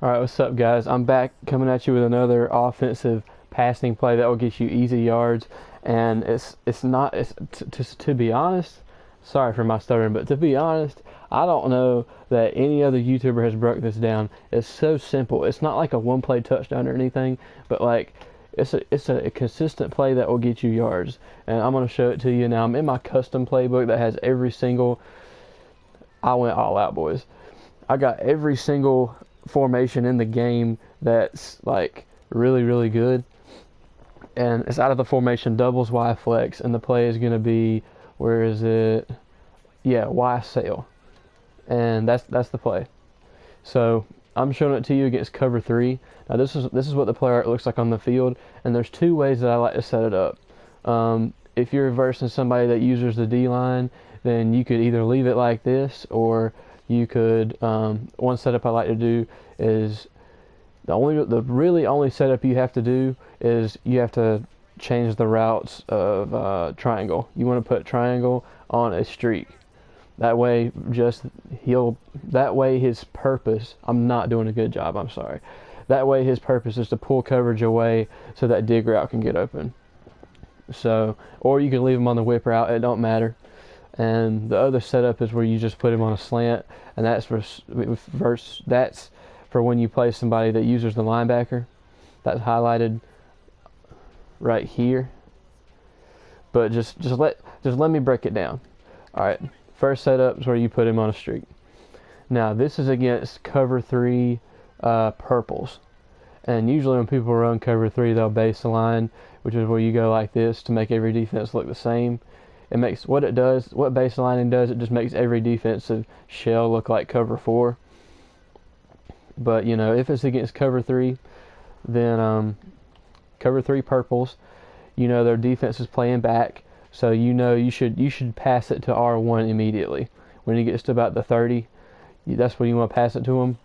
All right, what's up, guys? I'm back coming at you with another offensive passing play that will get you easy yards. And it's not it's to be honest. Sorry for my stuttering, but to be honest, I don't know that any other YouTuber has broke this down. It's so simple. It's not like a one-play touchdown or anything, but like it's a consistent play that will get you yards. And I'm gonna show it to you now. I'm in my custom playbook that has every single. I went all out, boys. I got every single formation in the game that's like really, really good. And it's out of the formation doubles Y flex, and the play is going to be, where is it? Yeah, Y sail. And that's the play. So I'm showing it to you against cover 3. Now this is what the play art looks like on the field, and there's two ways that I like to set it up. If you're versing somebody that uses the D line, then you could either leave it like this, or you could, one setup I like to do is the really only setup you have to do is you have to change the routes of triangle. You want to put triangle on a streak. That way, his purpose, I'm not doing a good job, I'm sorry. That way his purpose is to pull coverage away so that dig route can get open. So, or you can leave him on the whip route, it don't matter. And the other setup is where you just put him on a slant, and that's for when you play somebody that uses the linebacker. That's highlighted right here. But just let me break it down. All right, first setup is where you put him on a streak. Now this is against cover 3 purples, and usually when people run cover 3, they'll base the line, which is where you go like this to make every defense look the same. It makes what baselining does, it just makes every defensive shell look like cover 4. But you know, if it's against cover 3, then cover 3 purples, you know their defense is playing back, so you know you should pass it to R1 immediately. When he gets to about the 30, that's when you want to pass it to him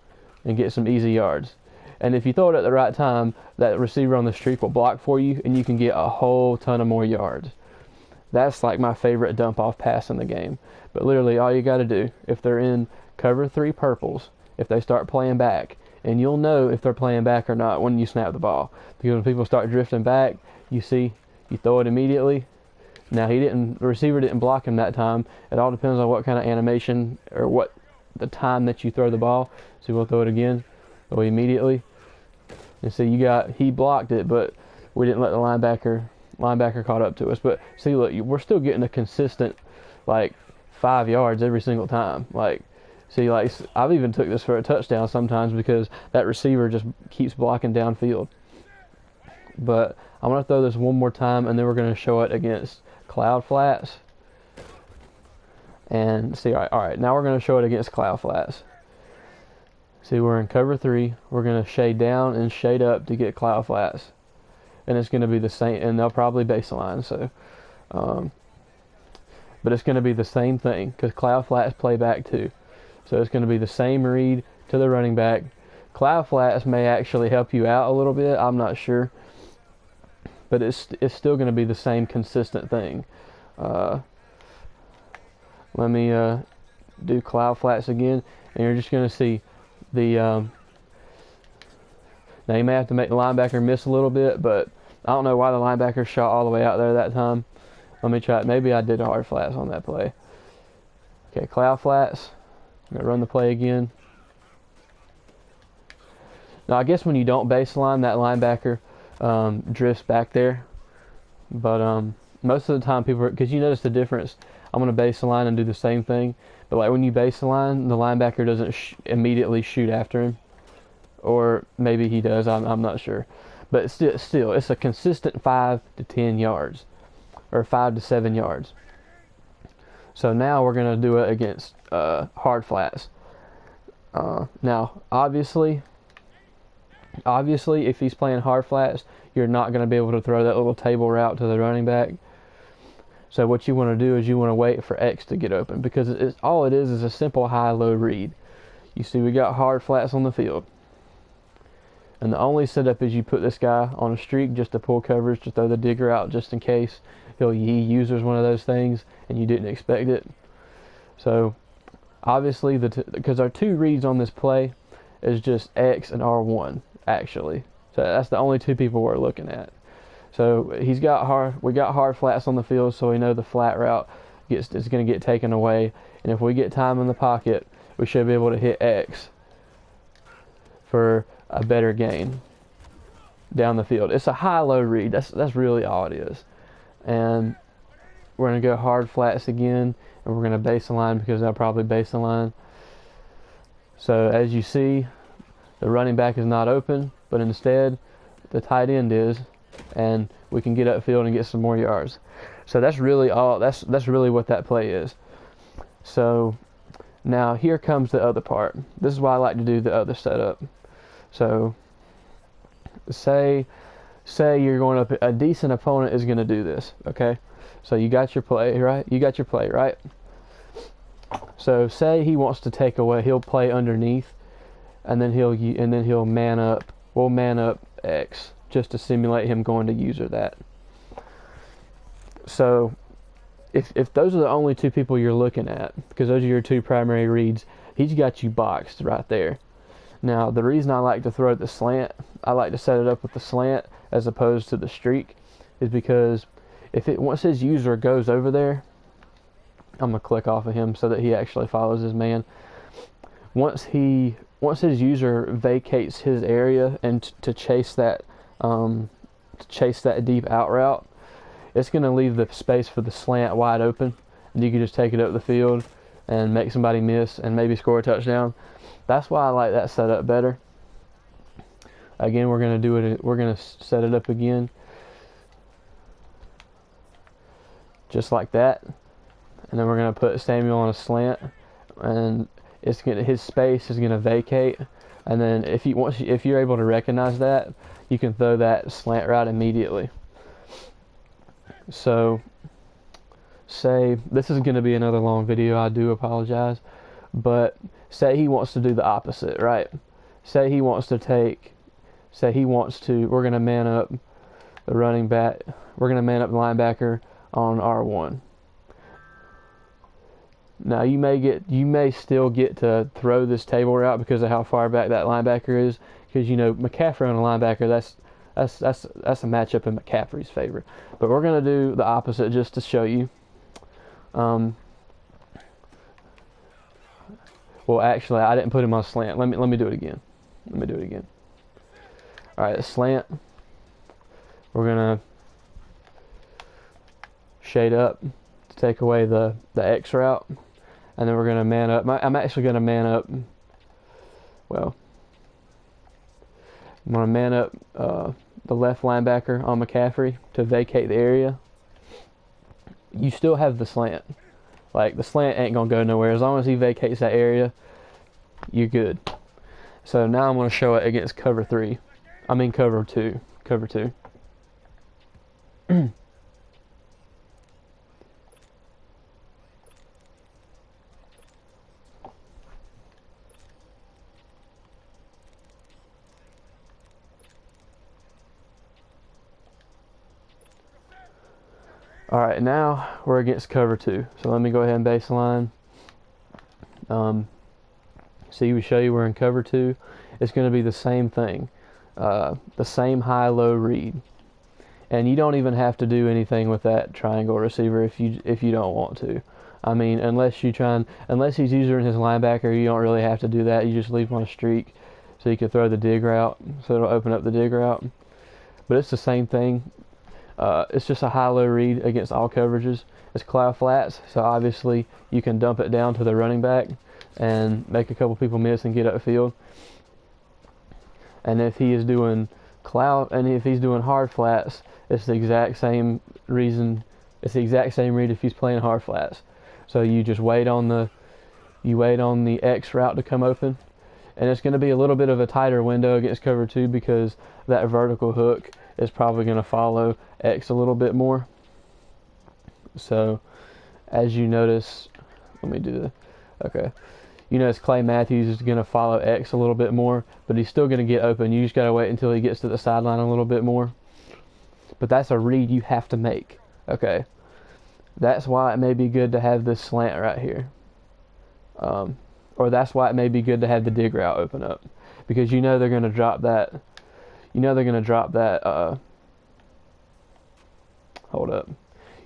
and get some easy yards. And if you throw it at the right time, that receiver on the streak will block for you, and you can get a whole ton of more yards. That's like my favorite dump off pass in the game. But literally all you got to do, if they're in cover 3 purples, if they start playing back, and you'll know if they're playing back or not when you snap the ball. Because when people start drifting back, you throw it immediately. Now the receiver didn't block him that time. It all depends on what kind of animation or what the time that you throw the ball. So we'll throw it again, throw it immediately. And see, he blocked it, but we didn't let the linebacker caught up to us. But see, look, we're still getting a consistent like 5 yards every single time. Like, see, like I've even took this for a touchdown sometimes because that receiver just keeps blocking downfield. But I'm gonna throw this one more time, and then we're gonna show it against cloud flats. And see, all right, now we're gonna show it against cloud flats. See, we're in cover 3. We're gonna shade down and shade up to get cloud flats. And it's going to be the same, and they'll probably baseline, so but it's going to be the same thing because cloud flats play back too, so it's going to be the same read to the running back. Cloud flats may actually help you out a little bit, I'm not sure, but it's still going to be the same consistent thing. Let me do cloud flats again, and you're just going to see the now you may have to make the linebacker miss a little bit, but I don't know why the linebacker shot all the way out there that time. Let me try it. Maybe I did hard flats on that play. Okay, cloud flats. I'm going to run the play again. Now I guess when you don't baseline, that linebacker drifts back there. But most of the time people, because you notice the difference, I'm going to baseline and do the same thing. But like when you baseline, the linebacker doesn't immediately shoot after him. Or maybe he does, I'm not sure. But still, it's a consistent 5 to 10 yards. Or 5 to 7 yards. So now we're going to do it against hard flats. Now, obviously, if he's playing hard flats, you're not going to be able to throw that little table route to the running back. So what you want to do is you want to wait for X to get open. Because all it is a simple high-low read. You see, we got hard flats on the field. And the only setup is you put this guy on a streak just to pull coverage, to throw the digger out just in case he uses one of those things and you didn't expect it. So obviously, because there are 2 reads on this play, is just X and R1 actually. So that's the only two people we're looking at. So we got hard flats on the field, so we know the flat route is going to get taken away. And if we get time in the pocket, we should be able to hit X for a better gain down the field. It's a high-low read. That's really all it is. And we're going to go hard flats again, and we're going to base the line because they'll probably base the line. So as you see, the running back is not open, but instead the tight end is, and we can get upfield and get some more yards. So that's really all. That's really what that play is. So now here comes the other part. This is why I like to do the other setup. So say you're going up, a decent opponent is going to do this, okay? So you got your play, right? So say he wants to take away, he'll play underneath, and then he'll man up. We'll man up X just to simulate him going to user that. So if those are the only two people you're looking at, because those are your two primary reads, he's got you boxed right there. Now, the reason I like to throw the slant, I like to set it up with the slant as opposed to the streak, is because once his user goes over there, I'm going to click off of him so that he actually follows his man. Once his user vacates his area and to chase that deep out route, it's going to leave the space for the slant wide open, and you can just take it up the field and make somebody miss and maybe score a touchdown. That's why I like that setup better. Again, we're going to set it up again just like that, and then we're going to put Samuel on a slant, and his space is going to vacate, and then if you're able to recognize that, you can throw that slant route immediately. So say this is going to be another long video, I do apologize, but say he wants to do the opposite, right? We're going to man up the running back, we're going to man up the linebacker on R1. Now you may still get to throw this table route because of how far back that linebacker is, because McCaffrey on a linebacker, that's a matchup in McCaffrey's favor. But we're going to do the opposite just to show you. Well, actually, I didn't put him on slant. Let me do it again. All right, slant. We're going to shade up to take away the X route, and then we're going to man up. I'm actually going to man up. Well, I'm going to man up the left linebacker on McCaffrey to vacate the area. You still have the slant. Like, the slant ain't going to go nowhere. As long as he vacates that area, you're good. So now I'm going to show it against cover 2. Cover 2. Alright, now we're against cover 2. So let me go ahead and baseline. See, we show you we're in cover 2. It's going to be the same thing. The same high-low read. And you don't even have to do anything with that triangle receiver if you don't want to. I mean, unless he's using his linebacker, you don't really have to do that. You just leave him on a streak so you can throw the dig route. So it'll open up the dig route. But it's the same thing. It's just a high-low read against all coverages. It's cloud flats, so obviously you can dump it down to the running back and make a couple people miss and get upfield. And if he is doing if he's doing hard flats, it's the exact same reason. It's the exact same read if he's playing hard flats. So you just wait on the X route to come open, and it's going to be a little bit of a tighter window against cover 2 because that vertical hook is probably going to follow X a little bit more. So as you notice, you notice Clay Matthews is going to follow X a little bit more, but he's still going to get open. You just got to wait until he gets to the sideline a little bit more. But that's a read you have to make. Okay, that's why it may be good to have this slant right here, or that's why it may be good to have the dig route open up. because you know they're going to drop that. You know they're going to drop that. Hold up.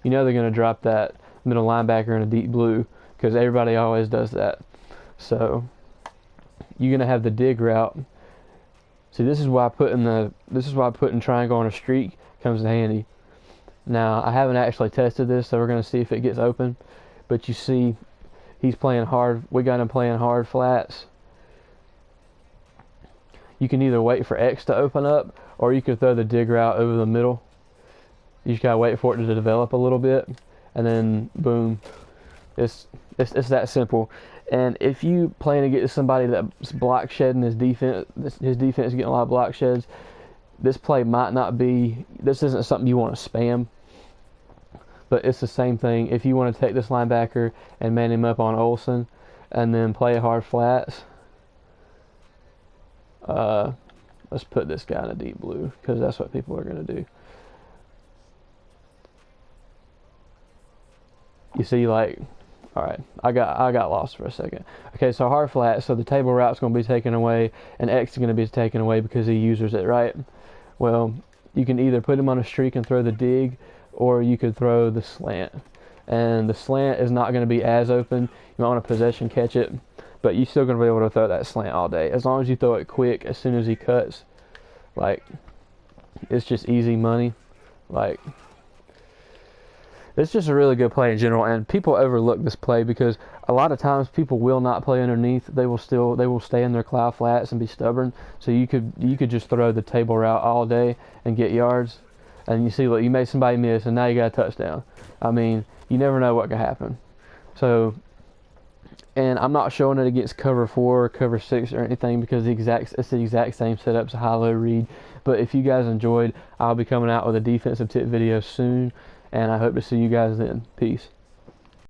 You know they're going to drop that middle linebacker in a deep blue, because everybody always does that. So you're going to have the dig route. See, this is why putting triangle on a streak comes in handy. Now, I haven't actually tested this, so we're going to see if it gets open. But you see, he's playing hard. We got him playing hard flats. You can either wait for X to open up, or you can throw the dig route over the middle. You just got to wait for it to develop a little bit, and then boom. It's that simple. And if you plan to get somebody that's block shedding his defense is getting a lot of block sheds, this play might not be, this isn't something you want to spam, but it's the same thing. If you want to take this linebacker and man him up on Olsen and then play hard flats, let's put this guy in a deep blue, because that's what people are going to do. You see, like, all right, I got lost for a second. Okay, so hard flat, so the table route's going to be taken away, and X is going to be taken away because he uses it, right? Well, you can either put him on a streak and throw the dig, or you could throw the slant. And the slant is not going to be as open. You might want to possession catch it, but you're still going to be able to throw that slant all day. As long as you throw it quick, as soon as he cuts, like, it's just easy money. Like, it's just a really good play in general, and people overlook this play because a lot of times people will not play underneath. They will stay in their cloud flats and be stubborn. So you could just throw the table route all day and get yards. And you see, look, you made somebody miss, and now you got a touchdown. I mean, you never know what could happen. So, and I'm not showing it against cover 4 or cover 6 or anything, because it's the exact same setup, so high-low read. But if you guys enjoyed, I'll be coming out with a defensive tip video soon. And I hope to see you guys then. Peace.